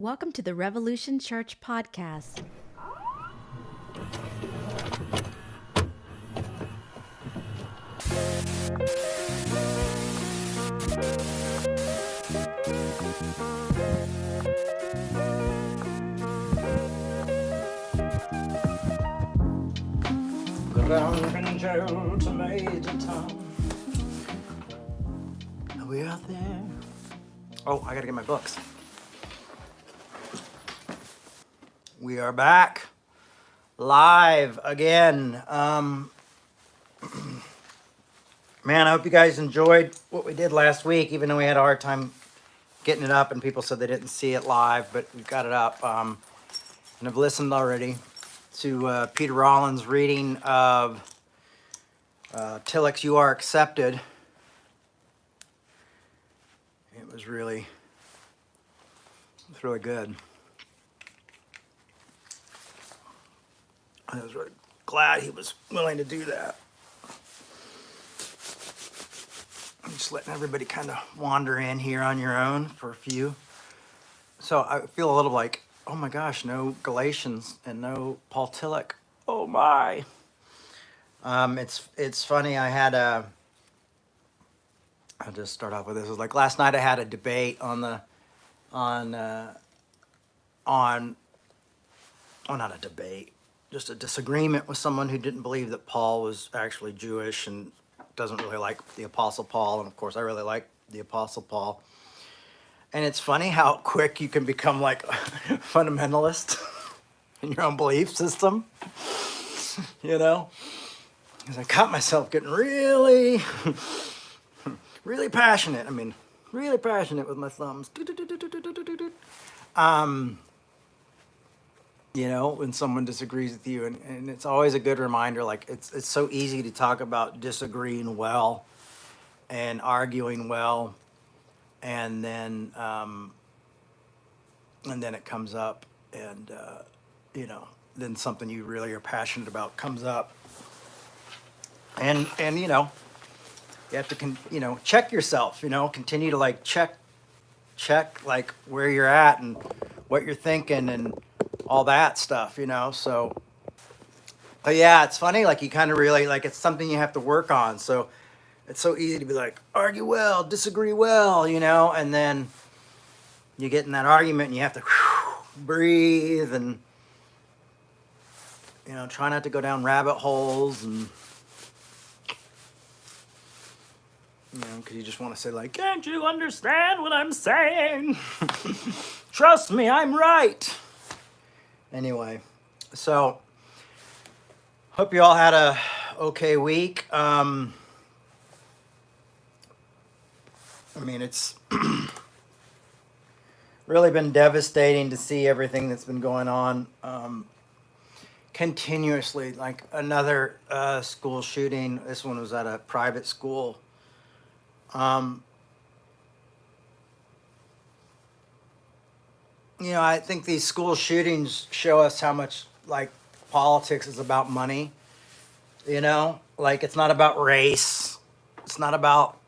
Welcome to the Revolution Church podcast. Are we out there? Oh, I gotta get my books. We are back live again. Man, I hope you guys enjoyed what we did last week, even though we had a hard time getting it up and people said they didn't see it live, but we got it up. And I've listened already to Peter Rollins' reading of Tillich's You Are Accepted. It was really good. I was really glad he was willing to do that. I'm just letting everybody kind of wander in here on your own for a few. So I feel a little like, oh my gosh, no Galatians and no Paul Tillich. Oh my. It's funny. I'll just start off with this. It was like last night I had a debate not a debate, just a disagreement with someone who didn't believe that Paul was actually Jewish and doesn't really like the Apostle Paul. And of course, I really like the Apostle Paul. And it's funny how quick you can become like a fundamentalist in your own belief system, you know? Because I caught myself getting really, really passionate. I mean, really passionate with my thumbs. You know, when someone disagrees with you, and it's always a good reminder, like it's so easy to talk about disagreeing well and arguing well, and then it comes up, and then something you really are passionate about comes up, and you have to check yourself, continue to like check like where you're at and what you're thinking and all that stuff, so. But yeah, it's funny, like you kind of really, like it's something you have to work on. So it's so easy to be like, argue well, disagree well, and then you get in that argument and you have to breathe and, try not to go down rabbit holes and, because you just want to say like, can't you understand what I'm saying? Trust me, I'm right. Anyway, so hope you all had a okay week. I mean, it's really been devastating to see everything that's been going on continuously. Like another school shooting. This one was at a private school. I think these school shootings show us how much like politics is about money. Like it's not about race. It's not about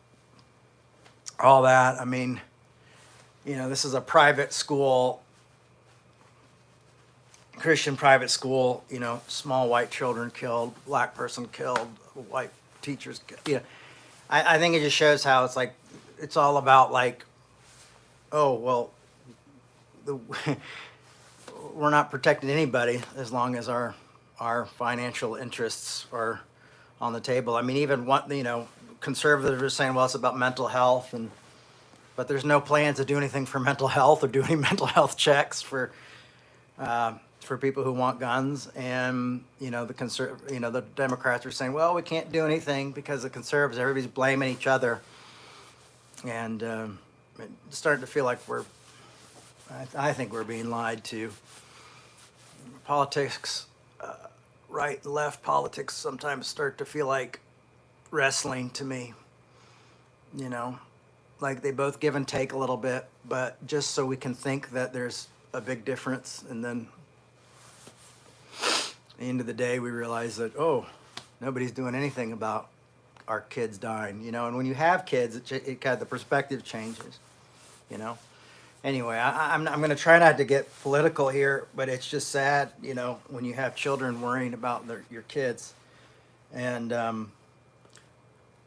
all that. I mean, this is a private school, Christian private school, small white children killed, black person killed, white teachers, I think it just shows how it's like, it's all about like, oh, well, we're not protecting anybody as long as our financial interests are on the table. I mean, even conservatives are saying, well, it's about mental health, but there's no plans to do anything for mental health or do any mental health checks for people who want guns. And the Democrats are saying, well, we can't do anything because the conservatives, everybody's blaming each other, and it's starting to feel like I think we're being lied to. Politics, right, left politics sometimes start to feel like wrestling to me. Like they both give and take a little bit, but just so we can think that there's a big difference. And then at the end of the day, we realize that, oh, nobody's doing anything about our kids dying, and when you have kids, it kind of, the perspective changes, Anyway, I'm going to try not to get political here, but it's just sad, when you have children worrying about your kids, and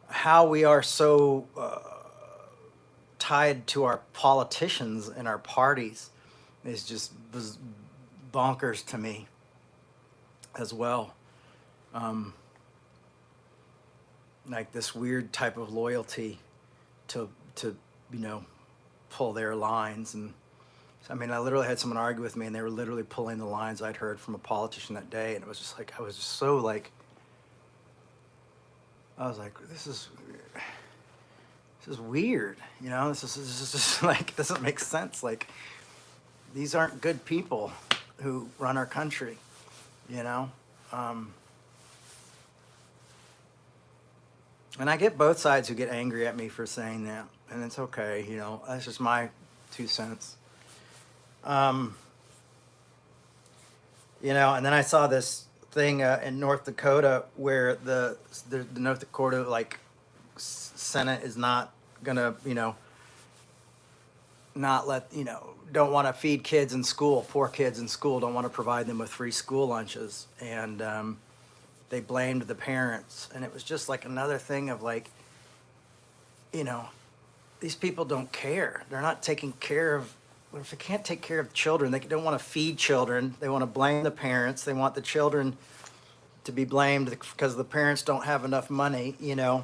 how we are so tied to our politicians and our parties is just bonkers to me as well. Like this weird type of loyalty to pull their lines. And I mean, I literally had someone argue with me, and they were literally pulling the lines I'd heard from a politician that day, and it was just like, I was just so like, I was like, this is weird, this is just like, it doesn't make sense. Like, these aren't good people who run our country, and I get both sides who get angry at me for saying that, and it's okay, that's just my 2 cents. And then I saw this thing in North Dakota where the North Dakota Senate is not gonna not let don't want to feed kids in school, poor kids in school, don't want to provide them with free school lunches, and they blamed the parents, and it was just like another thing of like, these people don't care. They're not taking care of. If they can't take care of children, they don't want to feed children. They want to blame the parents. They want the children to be blamed because the parents don't have enough money, and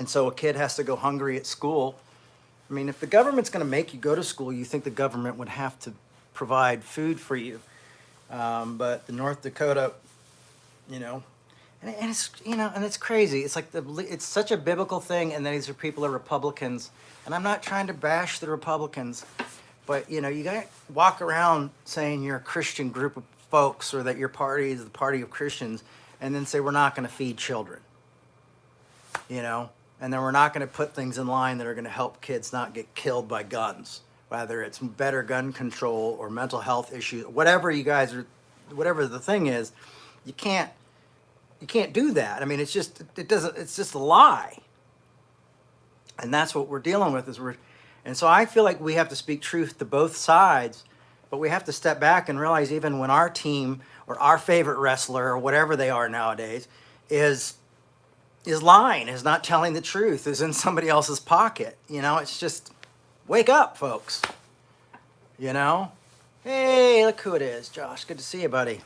so a kid has to go hungry at school. I mean, if the government's going to make you go to school, you think the government would have to provide food for you. But the North Dakota, and it's and it's crazy. It's like it's such a biblical thing, and these are people are Republicans, and I'm not trying to bash the Republicans, but you got to walk around saying you're a Christian group of folks, or that your party is the party of Christians, and then say we're not going to feed children, and then we're not going to put things in line that are going to help kids not get killed by guns, whether it's better gun control or mental health issues, whatever whatever the thing is. You can't do that. I mean, it's just a lie. And that's what we're dealing with and so I feel like we have to speak truth to both sides, but we have to step back and realize even when our team or our favorite wrestler or whatever they are nowadays is lying, is not telling the truth, is in somebody else's pocket. It's just, wake up, folks. Hey, look who it is, Josh. Good to see you, buddy.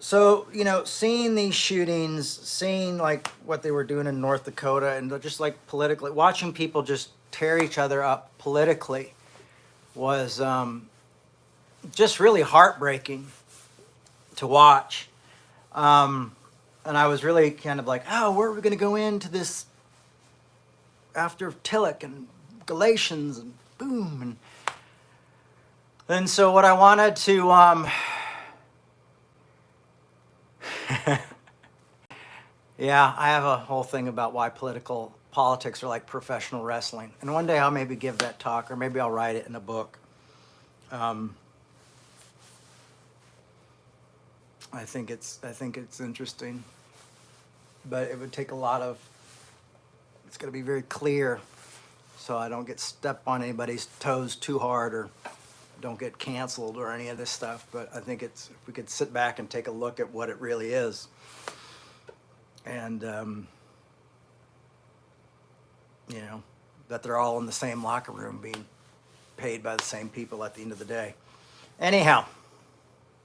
So, seeing these shootings, seeing like what they were doing in North Dakota, and just like politically, watching people just tear each other up politically was just really heartbreaking to watch. And I was really kind of like, oh, where are we going to go into this after Tillich and Galatians and boom. And so what I wanted to, yeah, I have a whole thing about why politics are like professional wrestling. And one day I'll maybe give that talk, or maybe I'll write it in a book. I think it's interesting, but it would take it's going to be very clear, so I don't get stepped on anybody's toes too hard or don't get canceled or any of this stuff. But I think if we could sit back and take a look at what it really is, and that they're all in the same locker room being paid by the same people at the end of the day. Anyhow,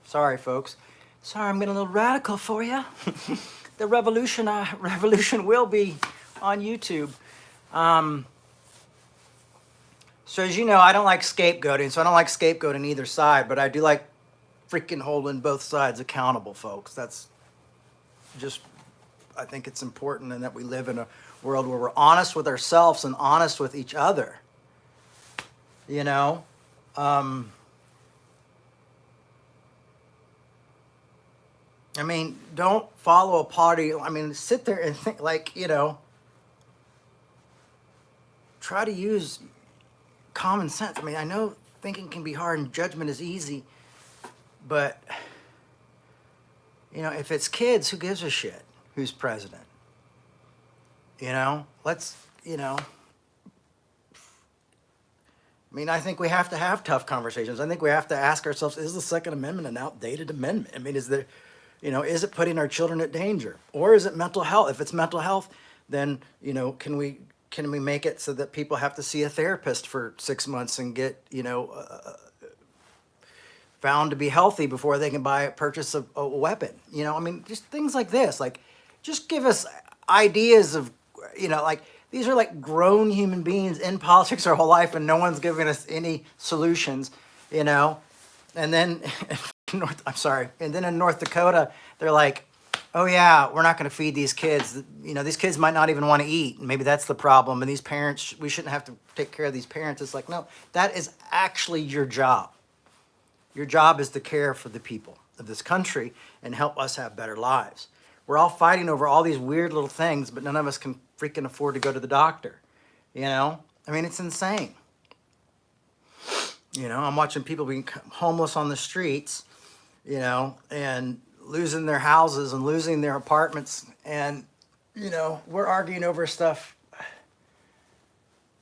sorry folks. Sorry, I'm getting a little radical for you. The revolution will be on YouTube. So as you know, I don't like scapegoating, so I don't like scapegoating either side, but I do like freaking holding both sides accountable, folks. That's just, I think it's important, and that we live in a world where we're honest with ourselves and honest with each other. I mean, don't follow a party. I mean, sit there and think, try to use common sense. I mean, I know thinking can be hard and judgment is easy, but, if it's kids, who gives a shit who's president? let's, I mean, I think we have to have tough conversations. I think we have to ask ourselves, is the Second Amendment an outdated amendment? I mean, is it putting our children at danger? Or is it mental health? If it's mental health, then, can we make it so that people have to see a therapist for 6 months and get, found to be healthy before they can purchase a weapon? I mean, just things like this. Like, just give us ideas of, like, these are like grown human beings in politics our whole life, and no one's giving us any solutions, And then, and then in North Dakota, they're like, oh yeah, we're not going to feed these kids. These kids might not even want to eat. And maybe that's the problem. And these parents, we shouldn't have to take care of these parents. It's like, no, that is actually your job. Your job is to care for the people of this country and help us have better lives. We're all fighting over all these weird little things, but none of us can freaking afford to go to the doctor. I mean, it's insane. I'm watching people being homeless on the streets, and losing their houses and losing their apartments. And, we're arguing over stuff,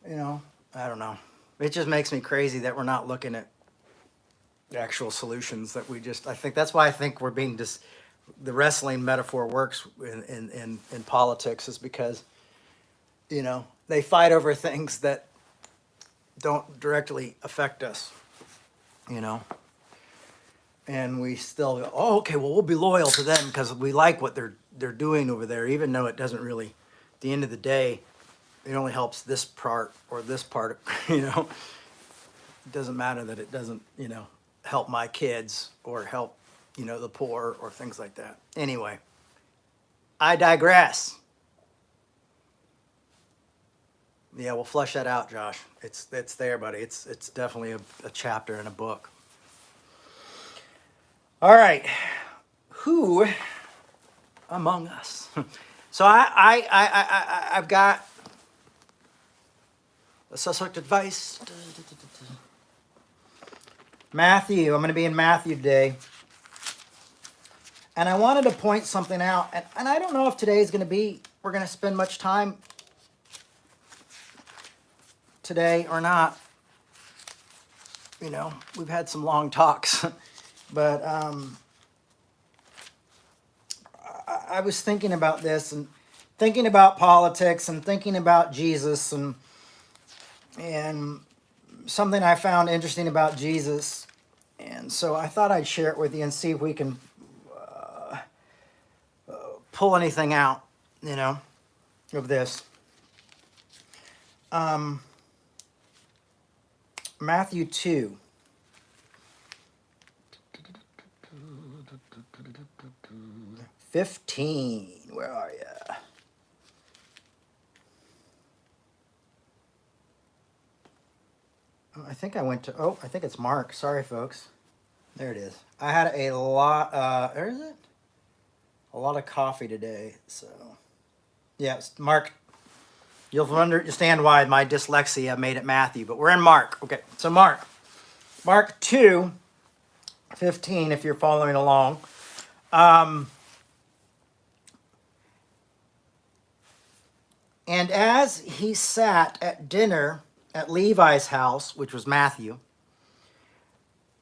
I don't know. It just makes me crazy that we're not looking at actual solutions, that I think that's why I think we're being the wrestling metaphor works in politics, is because, they fight over things that don't directly affect us, and we still go, oh, okay, well, we'll be loyal to them because we like what they're doing over there, even though it doesn't really, at the end of the day, it only helps this part or this part, It doesn't matter that it doesn't, help my kids or help, the poor or things like that. Anyway, I digress. Yeah, we'll flush that out, Josh. It's there, buddy. It's definitely a chapter in a book. All right, who among us? So I've got a suspect advice. Matthew. I'm going to be in Matthew today. And I wanted to point something out. And I don't know if today is going to be, we're going to spend much time today or not. We've had some long talks. But I was thinking about this and thinking about politics and thinking about Jesus and something I found interesting about Jesus. And so I thought I'd share it with you and see if we can pull anything out, of this. Matthew 2. Where are you? I think I went to, I think it's Mark. Sorry, folks. There it is. I had a lot, where is it? A lot of coffee today, so. Yeah, Mark. You'll understand why my dyslexia made it Matthew, but we're in Mark. Okay, so Mark 2:15, if you're following along. And as he sat at dinner at Levi's house, which was Matthew,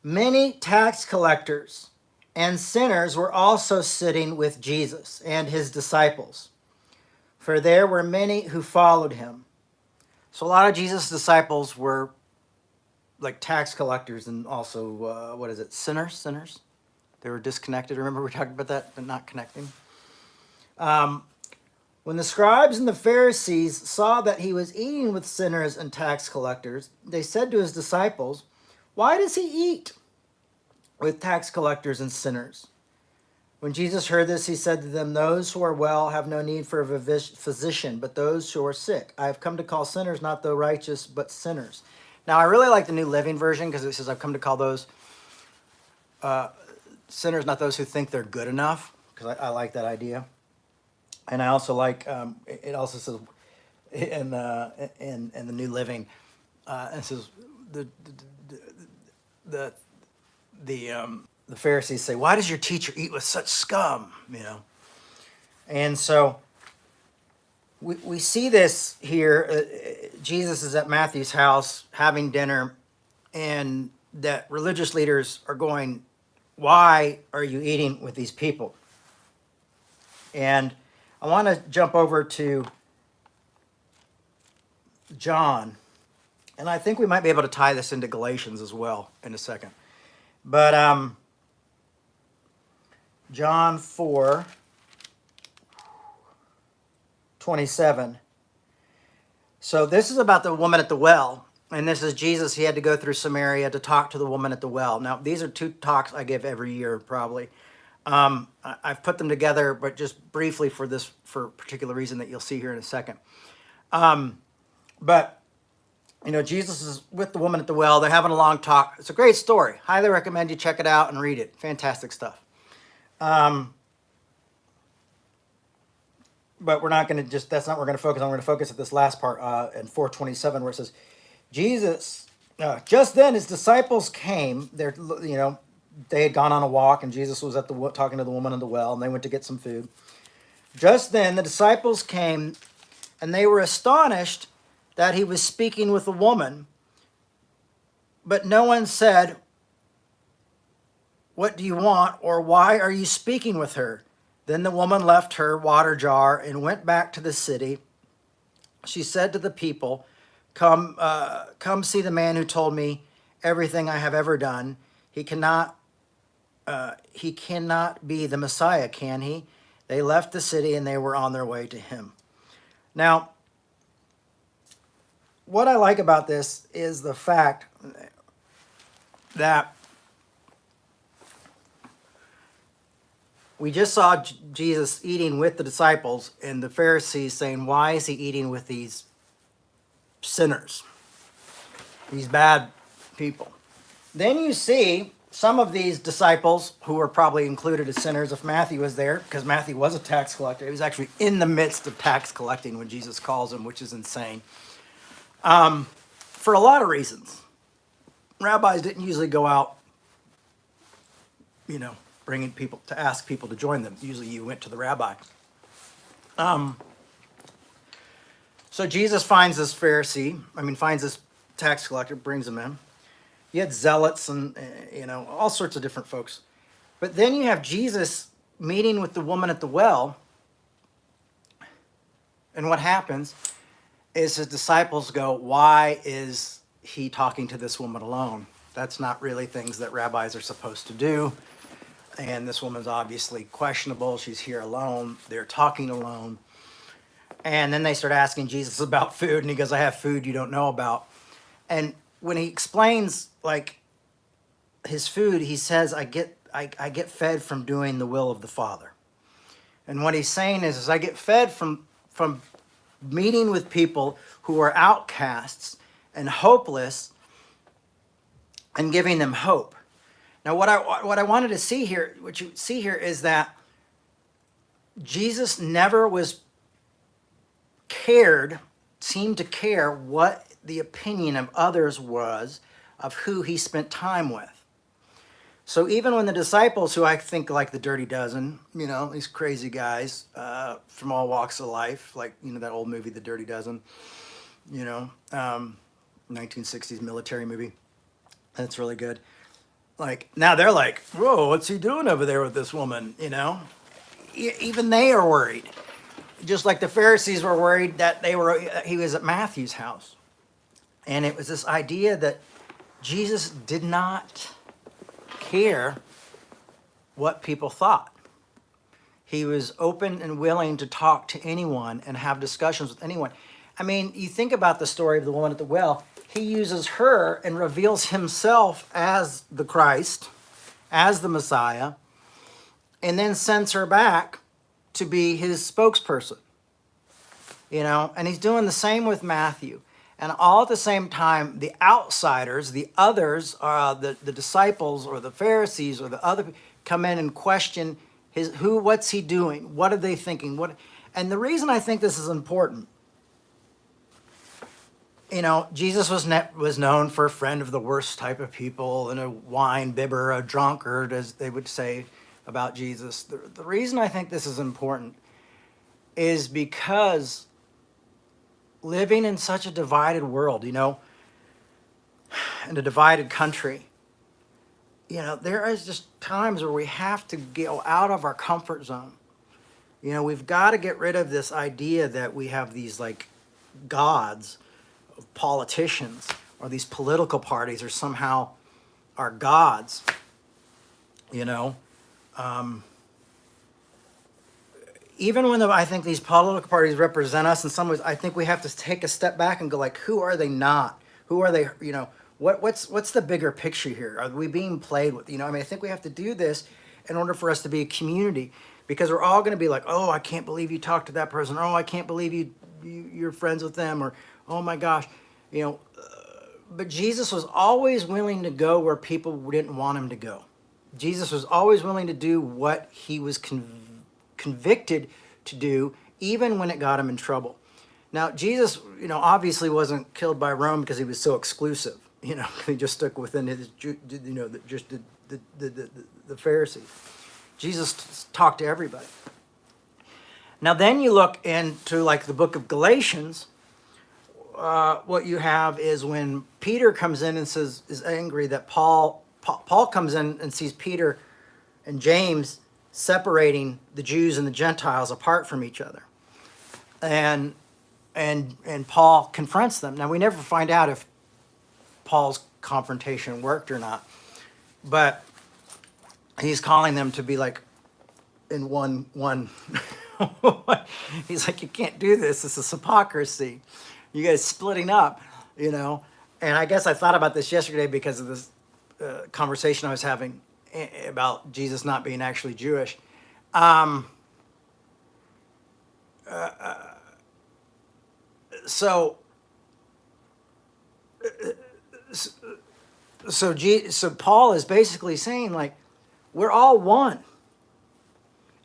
many tax collectors and sinners were also sitting with Jesus and his disciples, for there were many who followed him. So a lot of Jesus' disciples were like tax collectors and also, sinners? They were disconnected. Remember we talked about that, but not connecting? When the scribes and the Pharisees saw that he was eating with sinners and tax collectors, they said to his disciples, "Why does he eat with tax collectors and sinners?" When Jesus heard this, he said to them, "Those who are well have no need for a physician, but those who are sick. I have come to call sinners, not the righteous, but sinners." Now, I really like the New Living Version because it says, "I've come to call those sinners, not those who think they're good enough," because I like that idea. And I also like, it also says in the New Living, it says the Pharisees say, "Why does your teacher eat with such scum?" And so we see this here. Jesus is at Matthew's house having dinner, and that religious leaders are going, "Why are you eating with these people?" And I want to jump over to John, and I think we might be able to tie this into Galatians as well in a second. But John 4:27. So this is about the woman at the well, and this is Jesus. He had to go through Samaria to talk to the woman at the well. Now, these are two talks I give every year, probably. I've put them together, but just briefly for a particular reason that you'll see here in a second. But Jesus is with the woman at the well. They're having a long talk. It's a great story. Highly recommend you check it out and read it. Fantastic stuff. But we're not going to that's not what we're going to focus on. We're going to focus at this last part in 4:27 where it says, Jesus, just then his disciples came. They had gone on a walk, and Jesus was talking to the woman at the well, and they went to get some food. Just then the disciples came, and they were astonished that he was speaking with a woman, but no one said, "What do you want?" or "Why are you speaking with her?" Then the woman left her water jar and went back to the city. She said to the people, come see the man who told me everything I have ever done. He cannot be the Messiah, can he? They left the city and they were on their way to him. Now, what I like about this is the fact that we just saw Jesus eating with the disciples, and the Pharisees saying, "Why is he eating with these sinners, these bad people?" Then you see some of these disciples who were probably included as sinners if Matthew was there, because Matthew was a tax collector. He was actually in the midst of tax collecting when Jesus calls him, which is insane. For a lot of reasons. Rabbis didn't usually go out, bringing people to ask people to join them. Usually you went to the rabbi. So Jesus finds this finds this tax collector, brings him in. You had zealots and, all sorts of different folks. But then you have Jesus meeting with the woman at the well. And what happens is his disciples go, "Why is he talking to this woman alone? That's not really things that rabbis are supposed to do. And this woman's obviously questionable. She's here alone. They're talking alone." And then they start asking Jesus about food, and he goes, "I have food you don't know about." And when he explains his food, he says, I get fed from doing the will of the Father. And what he's saying is I get fed from meeting with people who are outcasts and hopeless and giving them hope. Now, what I wanted to see here, what you see here, is that Jesus never seemed to care what the opinion of others was of who he spent time with. So even when the disciples, who I think like the Dirty Dozen, these crazy guys from all walks of life, that old movie, The Dirty Dozen, 1960s military movie, that's really good. Now they're like, "Whoa, what's he doing over there with this woman?" Even they are worried. Just like the Pharisees were worried that he was at Matthew's house. And it was this idea that Jesus did not care what people thought. He was open and willing to talk to anyone and have discussions with anyone. You think about the story of the woman at the well. He uses her and reveals himself as the Christ, as the Messiah, and then sends her back to be his spokesperson. And he's doing the same with Matthew. And all at the same time, the outsiders, the others, the disciples or the Pharisees or the other, come in and question what's he doing? What are they thinking? And the reason I think this is important, Jesus was known for a friend of the worst type of people, and a wine bibber, a drunkard, as they would say about Jesus. The reason I think this is important is because living in such a divided world, you know, in a divided country, you know, there is just times where we have to go out of our comfort zone. You know, we've got to get rid of this idea that we have these like gods of politicians or these political parties are somehow our gods, you know. Um, Even when I think these political parties represent us in some ways, I think we have to take a step back and go like, who are they not? Who are they? You know, what's the bigger picture here? Are we being played with? You know, I mean, I think we have to do this in order for us to be a community, because we're all going to be like, oh, I can't believe you talked to that person. Oh, I can't believe you're friends with them, or oh my gosh, you know. But Jesus was always willing to go where people didn't want him to go. Jesus was always willing to do what he was convicted to do, even when it got him in trouble. Now, Jesus, you know, obviously wasn't killed by Rome because he was so exclusive. You know, he just stuck within his, you know, the Pharisees. Jesus talked to everybody. Now, then you look into like the book of Galatians. What you have is when Peter comes in and says is angry that Paul comes in and sees Peter and James separating the Jews and the Gentiles apart from each other, and Paul confronts them. Now we never find out if Paul's confrontation worked or not, but he's calling them to be like in one. He's like, you can't do this. This is hypocrisy. You guys splitting up, you know. And I guess I thought about this yesterday because of this conversation I was having about Jesus not being actually Jewish. So Paul is basically saying like, we're all one.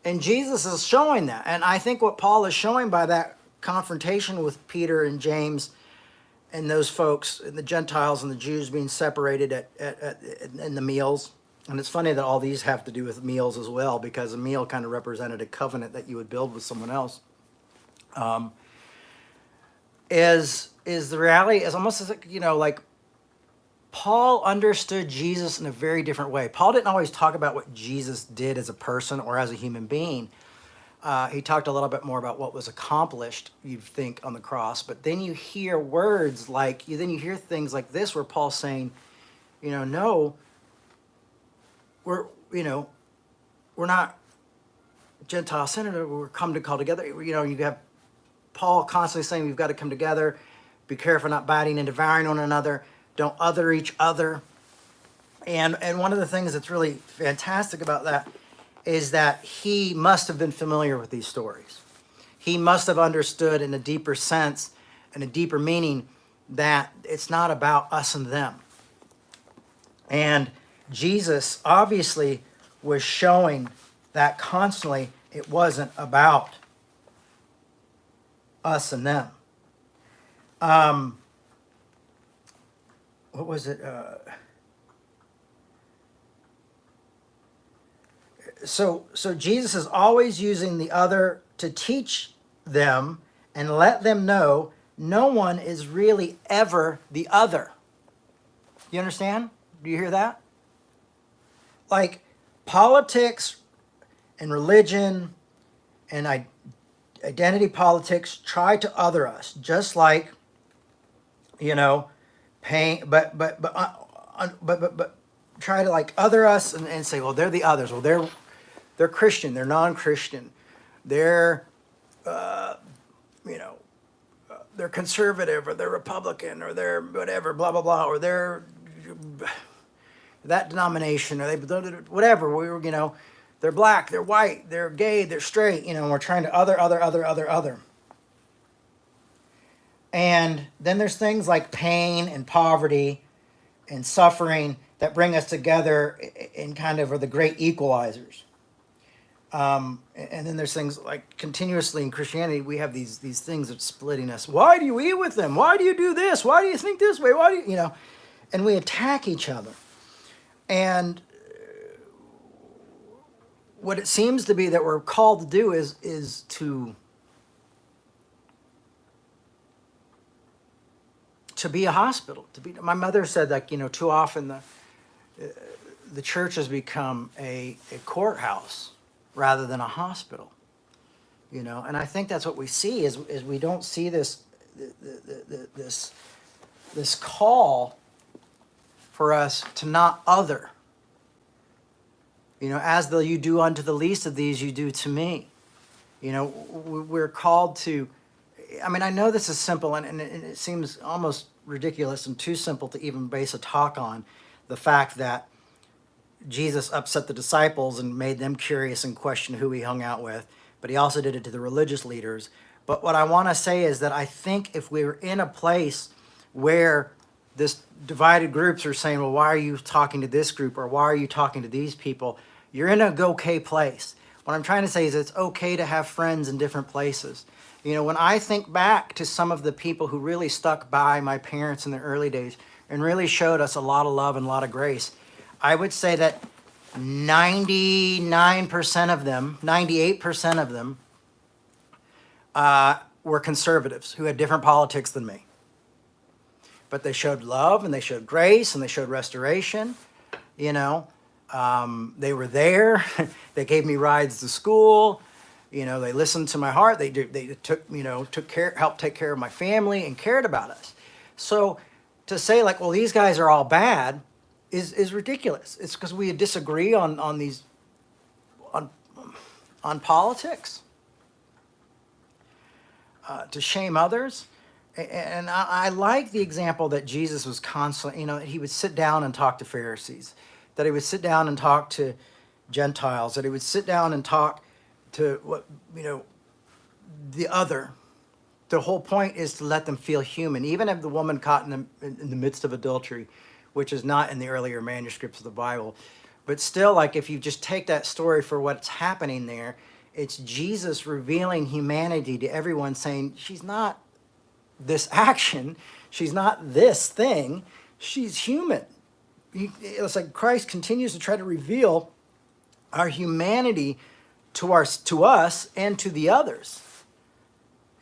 And Jesus is showing that. And I think what Paul is showing by that confrontation with Peter and James and those folks, and the Gentiles and the Jews being separated in the meals. And it's funny that all these have to do with meals as well, because a meal kind of represented a covenant that you would build with someone else. Is the reality is almost as like, you know, like Paul understood Jesus in a very different way. Paul didn't always talk about what Jesus did as a person or as a human being. He talked a little bit more about what was accomplished, you'd think, on the cross. But then you hear words like, then you hear things like this where Paul's saying, you know, no, we're not Gentile-centered. We're come to call together. You know, you have Paul constantly saying we've got to come together, be careful not biting and devouring one another, don't other each other. And one of the things that's really fantastic about that is that he must have been familiar with these stories. He must have understood in a deeper sense and a deeper meaning that it's not about us and them. And Jesus obviously was showing that constantly it wasn't about us and them. What was it? So Jesus is always using the other to teach them and let them know no one is really ever the other. You understand? Do you hear that? Like politics and religion and identity politics try to other us, just like, you know, but try to like other us and say, well, they're the others. Well, they're Christian, they're non-Christian, they're they're conservative, or they're Republican, or they're whatever, blah blah blah, or they're that denomination, or they whatever. You know, they're black, they're white, they're gay, they're straight. You know, and we're trying to other. And then there's things like pain and poverty and suffering that bring us together and kind of are the great equalizers. And then there's things like continuously in Christianity, we have these things that's splitting us. Why do you eat with them? Why do you do this? Why do you think this way? Why do you know? And we attack each other. And what it seems to be that we're called to do is to to be a hospital. My mother said that, too often the church has become a courthouse rather than a hospital. And I think that's what we see is we don't see this call for us to not other. As though you do unto the least of these, you do to me. We're called to, I know this is simple and it seems almost ridiculous and too simple to even base a talk on the fact that Jesus upset the disciples and made them curious and question who he hung out with, but he also did it to the religious leaders. But what I want to say is that I think if we were in a place where this divided groups are saying, well, why are you talking to this group or why are you talking to these people? You're in a okay place. What I'm trying to say is it's okay to have friends in different places. When I think back to some of the people who really stuck by my parents in the early days and really showed us a lot of love and a lot of grace, I would say that 99% of them, 98% of them were conservatives who had different politics than me. But they showed love and they showed grace and they showed restoration. They were there. They gave me rides to school. They listened to my heart. They took care, helped take care of my family and cared about us. So to say like, well, these guys are all bad is ridiculous. It's because we disagree on politics. To shame others. And I like the example that Jesus was constantly, he would sit down and talk to Pharisees, that he would sit down and talk to Gentiles, that he would sit down and talk to the other. The whole point is to let them feel human. Even if the woman caught in the midst of adultery, which is not in the earlier manuscripts of the Bible, but still, like if you just take that story for what's happening there, it's Jesus revealing humanity to everyone, saying she's not this action, she's not this thing, she's human. It's like Christ continues to try to reveal our humanity to us and to the others,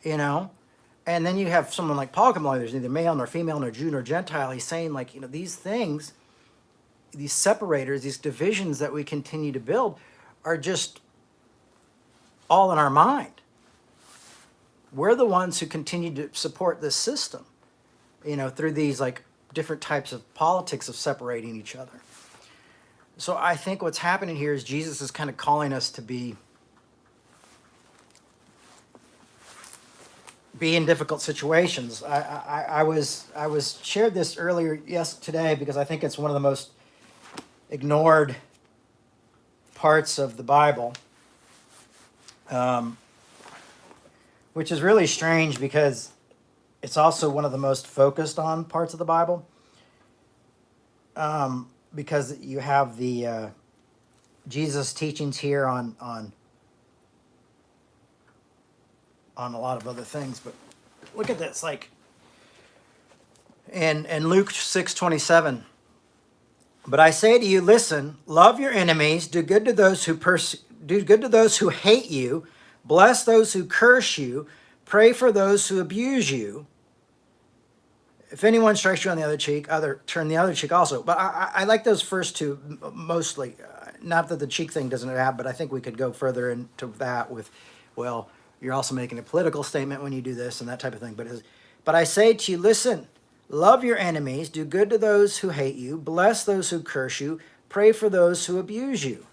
And then you have someone like Paul come along, there's neither male nor female nor Jew nor Gentile. He's saying like, these things, these separators, these divisions that we continue to build are just all in our mind. We're the ones who continue to support this system, through these like different types of politics of separating each other. So I think what's happening here is Jesus is kind of calling us to be in difficult situations. I was shared this earlier today because I think it's one of the most ignored parts of the Bible. Which is really strange because it's also one of the most focused on parts of the Bible. Because you have the Jesus teachings here on a lot of other things. But look at this, like in Luke 6:27. But I say to you, listen, love your enemies, do good to those who hate you. Bless those who curse you. Pray for those who abuse you. If anyone strikes you on the other cheek, turn the other cheek also. But I like those first two mostly. Not that the cheek thing doesn't have, but I think we could go further into that with, well, you're also making a political statement when you do this and that type of thing. But I say to you, listen, love your enemies, do good to those who hate you, bless those who curse you, pray for those who abuse you.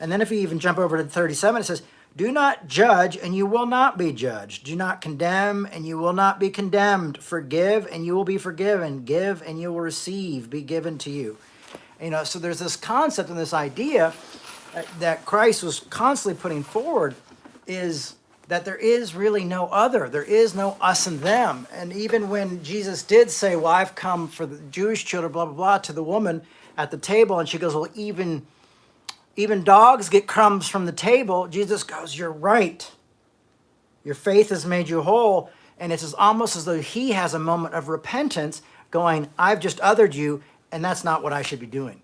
And then if you even jump over to 37, it says, do not judge and you will not be judged. Do not condemn and you will not be condemned. Forgive and you will be forgiven. Give and you will receive, be given to you. So there's this concept and this idea that Christ was constantly putting forward is that there is really no other. There is no us and them. And even when Jesus did say, well, I've come for the Jewish children, blah, blah, blah, to the woman at the table, and she goes, well, even dogs get crumbs from the table. Jesus goes, you're right. Your faith has made you whole. And it's almost as though he has a moment of repentance going, I've just othered you, and that's not what I should be doing.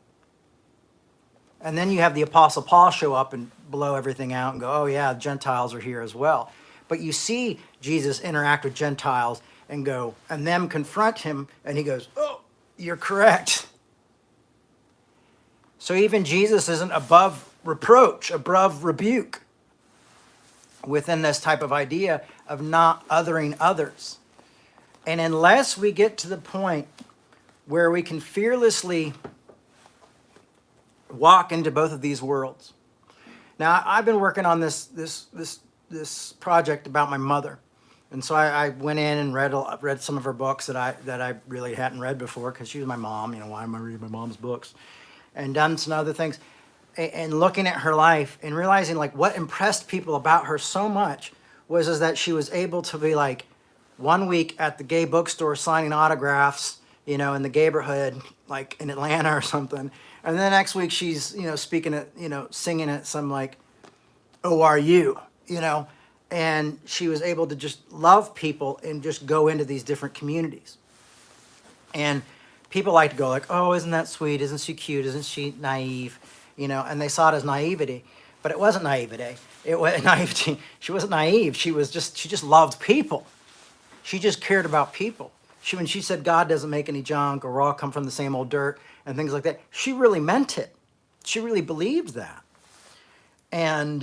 And then you have the Apostle Paul show up and blow everything out and go, oh yeah, Gentiles are here as well. But you see Jesus interact with Gentiles and go, and them confront him, and he goes, oh, you're correct. So even Jesus isn't above reproach, above rebuke within this type of idea of not othering others. And unless we get to the point where we can fearlessly walk into both of these worlds. Now, I've been working on this project about my mother. And so I went in and read some of her books that I really hadn't read before, because she was my mom. You know, why am I reading my mom's books? And done some other things. And looking at her life and realizing like what impressed people about her so much was that she was able to be like 1 week at the gay bookstore signing autographs, you know, in the neighborhood, like in Atlanta or something. And then the next week she's, you know, speaking at, you know, singing at some like, "Oh, are you?" You know, and she was able to just love people and just go into these different communities. And people like to go like, "Oh, isn't that sweet? Isn't she cute? Isn't she naive?" You know, and they saw it as naivety, but it wasn't naivety. It was naivety. She wasn't naive. She just loved people. She just cared about people. When she said God doesn't make any junk, or we're all come from the same old dirt and things like that, she really meant it. She really believed that. And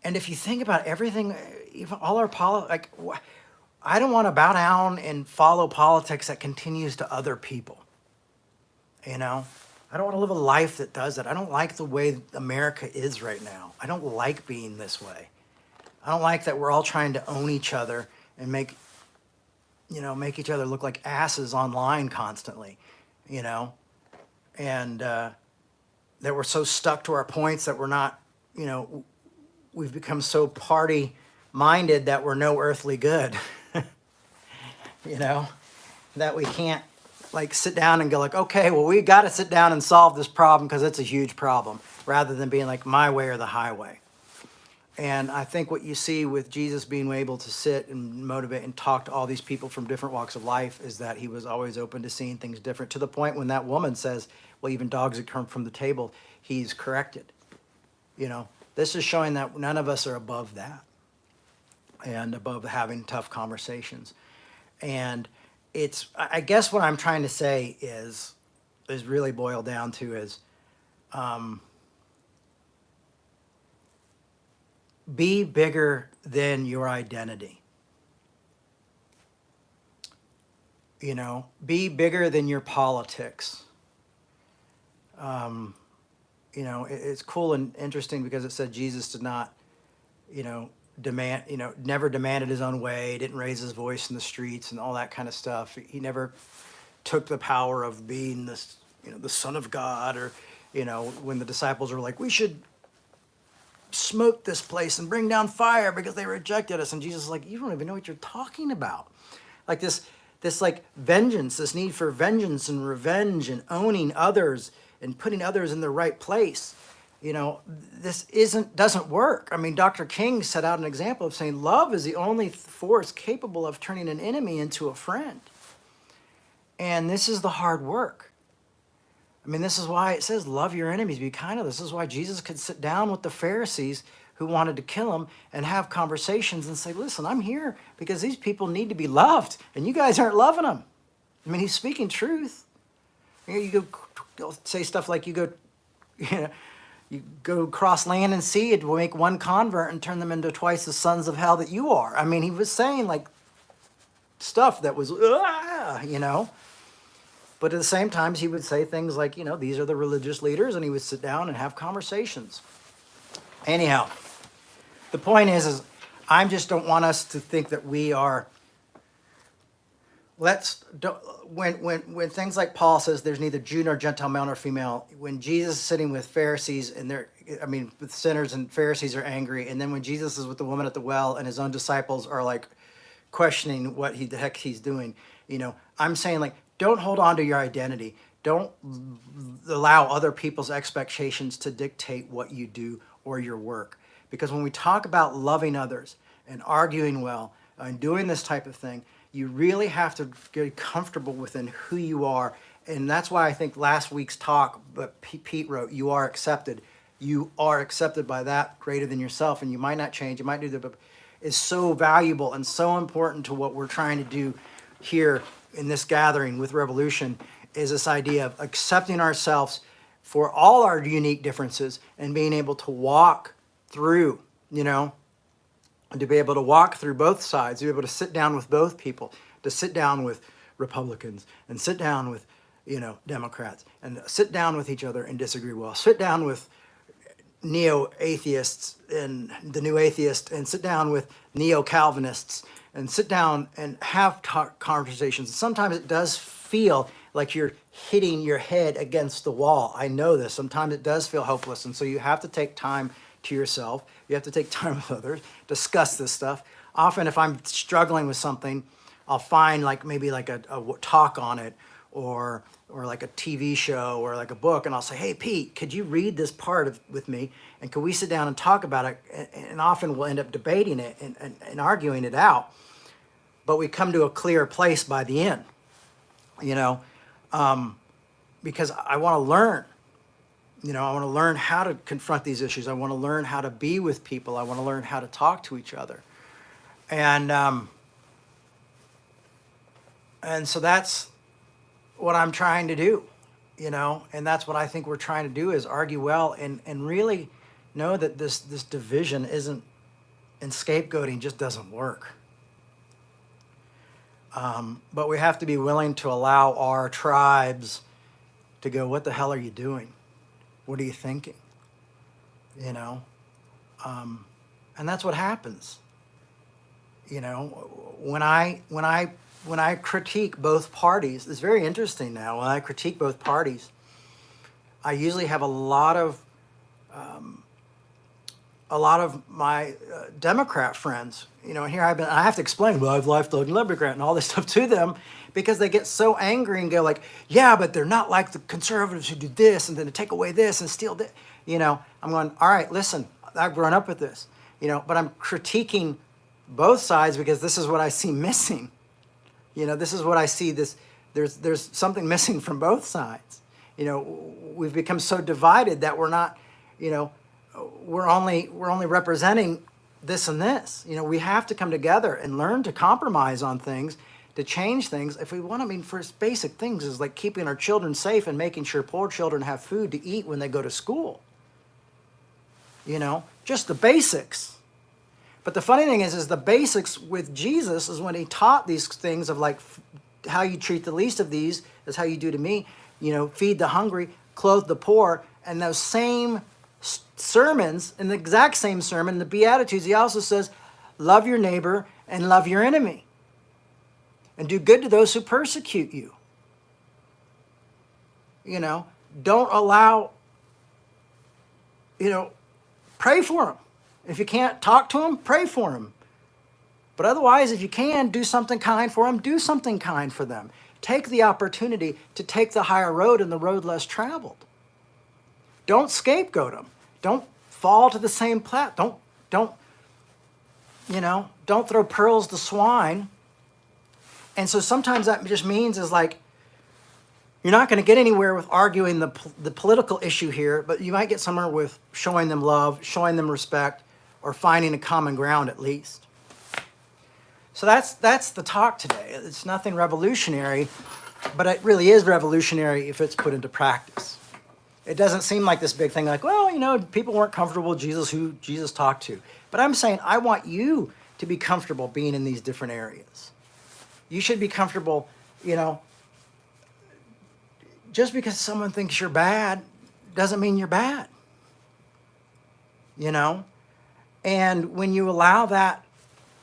if you think about everything, even all our I don't want to bow down and follow politics that continues to other people. You know, I don't want to live a life that does that. I don't like the way America is right now. I don't like being this way. I don't like that we're all trying to own each other and make each other look like asses online constantly, you know, and that we're so stuck to our points that we're not, you know, we've become so party minded that we're no earthly good, you know, that we can't like sit down and go like, okay, well, we got to sit down and solve this problem because it's a huge problem, rather than being like my way or the highway. And I think what you see with Jesus being able to sit and motivate and talk to all these people from different walks of life is that he was always open to seeing things different, to the point when that woman says, well, even dogs that come from the table, he's corrected. You know, this is showing that none of us are above that and above having tough conversations. And I guess what I'm trying to say is really boiled down to is, be bigger than your identity. You know, be bigger than your politics. You know, it's cool and interesting because it said Jesus did not, you know, never demanded his own way, didn't raise his voice in the streets and all that kind of stuff. He never took the power of being this, you know, the Son of God, or, you know, when the disciples were like, we should smoke this place and bring down fire because they rejected us. And Jesus is like, you don't even know what you're talking about. Like this like vengeance, this need for vengeance and revenge and owning others and putting others in the right place. You know, this doesn't work. I mean, Dr. King set out an example of saying love is the only force capable of turning an enemy into a friend. And this is the hard work. I mean, this is why it says, love your enemies, be kind of. This is why Jesus could sit down with the Pharisees who wanted to kill him and have conversations and say, listen, I'm here because these people need to be loved, and you guys aren't loving them. I mean, he's speaking truth. You go say stuff like you go cross land and sea to make one convert and turn them into twice the sons of hell that you are. I mean, he was saying like stuff that was, you know. But at the same time, he would say things like, you know, these are the religious leaders, and he would sit down and have conversations. Anyhow, the point is I just don't want us to think that we are, when things like Paul says there's neither Jew nor Gentile, male nor female, when Jesus is sitting with Pharisees with sinners, and Pharisees are angry, and then when Jesus is with the woman at the well and his own disciples are like questioning what the heck he's doing, you know, I'm saying like, don't hold on to your identity. Don't allow other people's expectations to dictate what you do or your work. Because when we talk about loving others and arguing well and doing this type of thing, you really have to get comfortable within who you are. And that's why I think last week's talk, but Pete wrote, you are accepted. You are accepted by that greater than yourself. And you might not change. You might do is so valuable and so important to what we're trying to do here in this gathering with Revolution, is this idea of accepting ourselves for all our unique differences and being able to walk through, and to be able to walk through both sides, to be able to sit down with both people, to sit down with Republicans and sit down with, Democrats, and sit down with each other and disagree well, sit down with neo-atheists and the new atheist, and sit down with neo-Calvinists, and sit down and have conversations. Sometimes it does feel like you're hitting your head against the wall. I know this. Sometimes it does feel hopeless, and so you have to take time to yourself. You have to take time with others, discuss this stuff. Often if I'm struggling with something, I'll find maybe a talk on it, or like a TV show or like a book, and I'll say, hey, Pete, could you read this part with me? And could we sit down and talk about it? And often we'll end up debating it and arguing it out. But we come to a clear place by the end, because I want to learn. I want to learn how to confront these issues. I want to learn how to be with people. I want to learn how to talk to each other. And so that's what I'm trying to do, and that's what I think we're trying to do, is argue well and really know that this division isn't, and scapegoating just doesn't work. But we have to be willing to allow our tribes to go, what the hell are you doing? What are you thinking? And that's what happens. When I critique both parties, it's very interesting now. When I critique both parties, I usually have a lot of my Democrat friends, and here I have to explain, well, I've lifelong Democrat and all this stuff to them, because they get so angry and go yeah, but they're not like the conservatives who do this and then take away this and steal this. I'm going, all right, listen, I've grown up with this, but I'm critiquing both sides because this is what I see missing. This is what I see. There's something missing from both sides. We've become so divided that we're not, we're only representing this and this. We have to come together and learn to compromise on things, to change things. If we want, first basic things is like keeping our children safe and making sure poor children have food to eat when they go to school. Just the basics. But the funny thing is the basics with Jesus is when he taught these things of how you treat the least of these is how you do to me, feed the hungry, clothe the poor. And those same sermons, in the exact same sermon, the Beatitudes, he also says, love your neighbor and love your enemy. And do good to those who persecute you. Don't allow, pray for them. If you can't talk to them, pray for them. But otherwise, if you can, do something kind for them, do something kind for them. Take the opportunity to take the higher road and the road less traveled. Don't scapegoat them. Don't fall to the same plat. Don't throw pearls to swine. And so sometimes that just means is you're not going to get anywhere with arguing the political issue here, but you might get somewhere with showing them love, showing them respect, or finding a common ground at least. So that's the talk today. It's nothing revolutionary, but it really is revolutionary if it's put into practice. It doesn't seem like this big thing people weren't comfortable with Jesus, who Jesus talked to. But I'm saying I want you to be comfortable being in these different areas. You should be comfortable, just because someone thinks you're bad doesn't mean you're bad. And when you allow that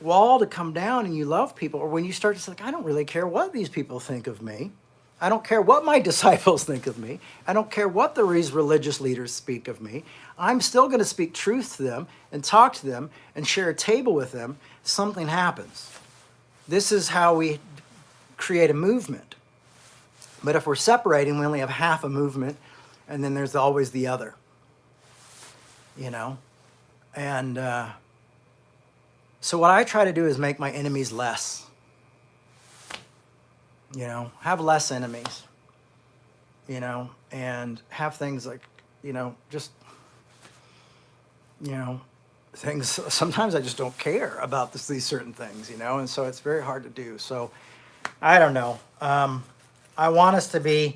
wall to come down and you love people, or when you start to say, I don't really care what these people think of me. I don't care what my disciples think of me. I don't care what these religious leaders speak of me. I'm still going to speak truth to them and talk to them and share a table with them. Something happens. This is how we create a movement. But if we're separating, we only have half a movement, and then there's always the other. And so what I try to do is make my enemies less. Have less enemies. And have things just, things, sometimes I just don't care about these certain things, and so it's very hard to do. So I don't know. I want us to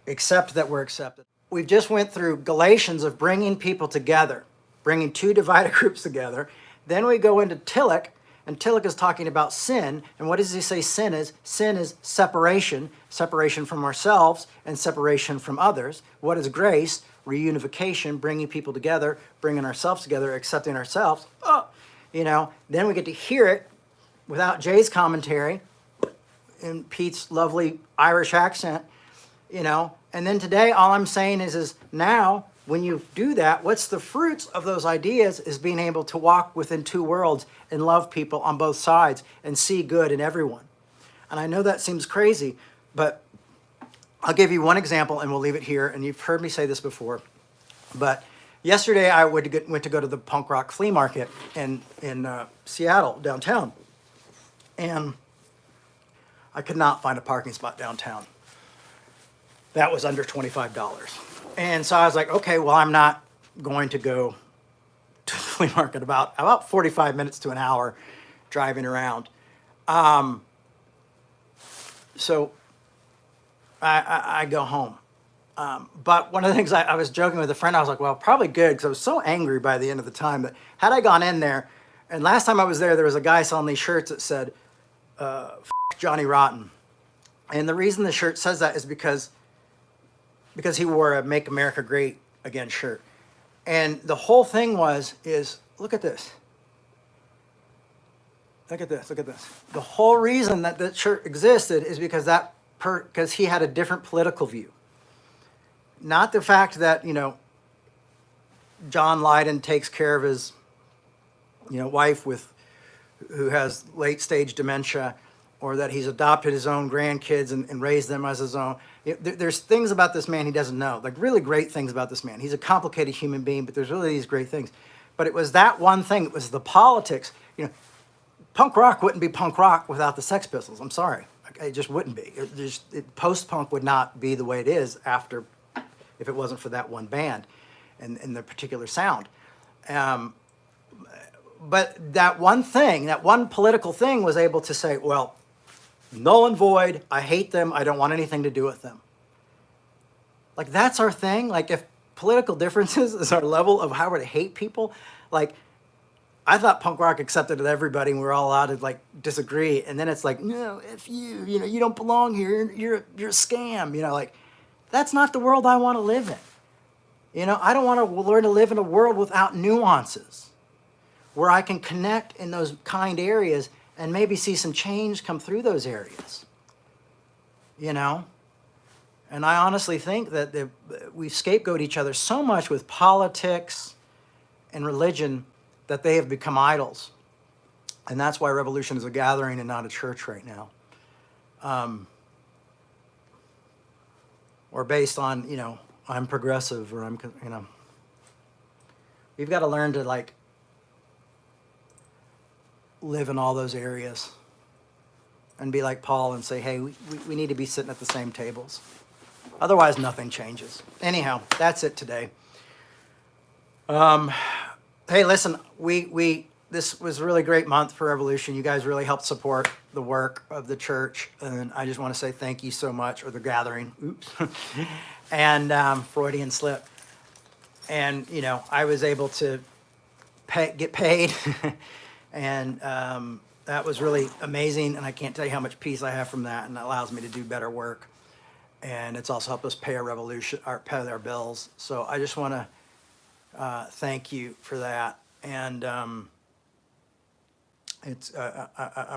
accept that we're accepted. We just went through Galatians of bringing people together, bringing two divided groups together. Then we go into Tillich, and Tillich is talking about sin. And what does he say sin is? Sin is separation, separation from ourselves and separation from others. What is grace? Reunification, bringing people together, bringing ourselves together, accepting ourselves. Then we get to hear it without Jay's commentary in Pete's lovely Irish accent, And then today, all I'm saying is now, when you do that, what's the fruits of those ideas is being able to walk within two worlds and love people on both sides and see good in everyone. And I know that seems crazy, but I'll give you one example and we'll leave it here. And you've heard me say this before, but yesterday I went to go to the punk rock flea market in Seattle, downtown. And I could not find a parking spot downtown that was under $25. And so I was like, okay, well, I'm not going to go to the flea market about 45 minutes to an hour driving around. So I go home. But one of the things I was joking with a friend, I was like, well, probably good, because I was so angry by the end of the time that had I gone in there, and last time I was there was a guy selling these shirts that said, F Johnny Rotten. And the reason the shirt says that is because he wore a Make America Great Again shirt. And the whole thing is, look at this. Look at this. The whole reason that shirt existed is because he had a different political view. Not the fact that, John Lydon takes care of his, wife who has late stage dementia, or that he's adopted his own grandkids and raised them as his own. There's things about this man he doesn't know, like really great things about this man. He's a complicated human being, but there's really these great things. But it was that one thing. It was the politics. Punk rock wouldn't be punk rock without the Sex Pistols. I'm sorry. It just wouldn't be. Post-punk would not be the way it is if it wasn't for that one band and the particular sound. But that one thing, that one political thing was able to say, well, null and void, I hate them, I don't want anything to do with them. Like, that's our thing. Like, if political differences is our level of how to hate people, like, I thought punk rock accepted everybody and we were all allowed to, disagree. And then it's like, no, if you don't belong here, you're a scam, that's not the world I want to live in. I don't want to learn to live in a world without nuances, where I can connect in those kind areas and maybe see some change come through those areas. And I honestly think that we scapegoat each other so much with politics and religion that they have become idols. And that's why Revolution is a gathering and not a church right now. Or based on, I'm progressive, or I'm. We've got to learn to, live in all those areas and be like Paul and say, hey, we need to be sitting at the same tables. Otherwise, nothing changes. Anyhow, that's it today. Hey, listen, this was a really great month for Revolution. You guys really helped support the work of the church, and I just want to say thank you so much, or the gathering, oops, and Freudian slip. And, I was able to get paid, and that was really amazing, and I can't tell you how much peace I have from that, and it allows me to do better work. And it's also helped us pay pay our bills. So I just want to thank you for that. And I'm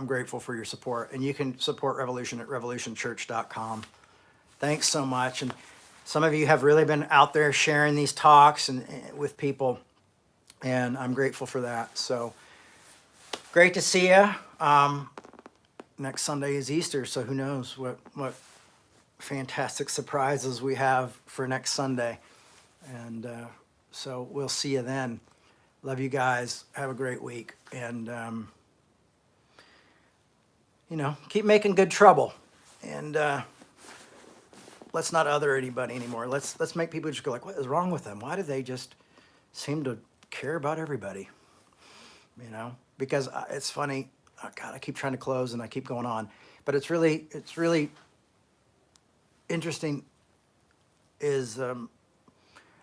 grateful for your support. And you can support Revolution at revolutionchurch.com. Thanks so much. And some of you have really been out there sharing these talks and with people, and I'm grateful for that. So great to see you. Next Sunday is Easter, so who knows what fantastic surprises we have for next Sunday. And so we'll see you then. Love you guys. Have a great week. And, keep making good trouble. And let's not other anybody anymore. Let's make people just go like, what is wrong with them? Why do they just seem to care about everybody, because it's funny. Oh God, I keep trying to close and I keep going on, but it's really interesting is,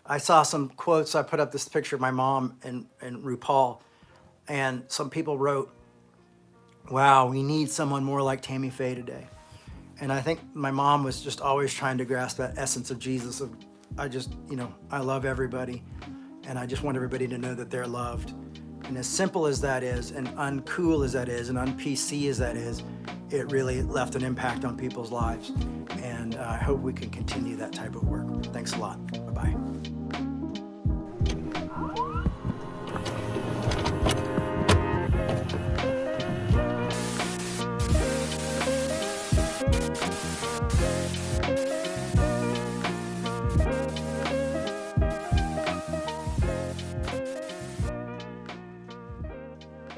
I saw some quotes. I put up this picture of my mom and RuPaul, and some people wrote, wow, we need someone more like Tammy Faye today. And I think my mom was just always trying to grasp that essence of Jesus of, I love everybody, and I just want everybody to know that they're loved. And as simple as that is, and uncool as that is, and un-PC as that is, it really left an impact on people's lives. And I hope we can continue that type of work. Thanks a lot. Bye-bye.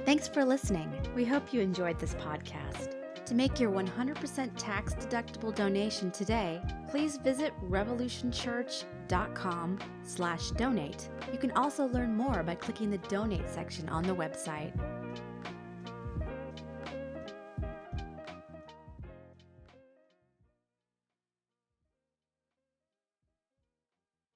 Thanks for listening. We hope you enjoyed this podcast. To make your 100% tax-deductible donation today, please visit revolutionchurch.com/donate. You can also learn more by clicking the donate section on the website.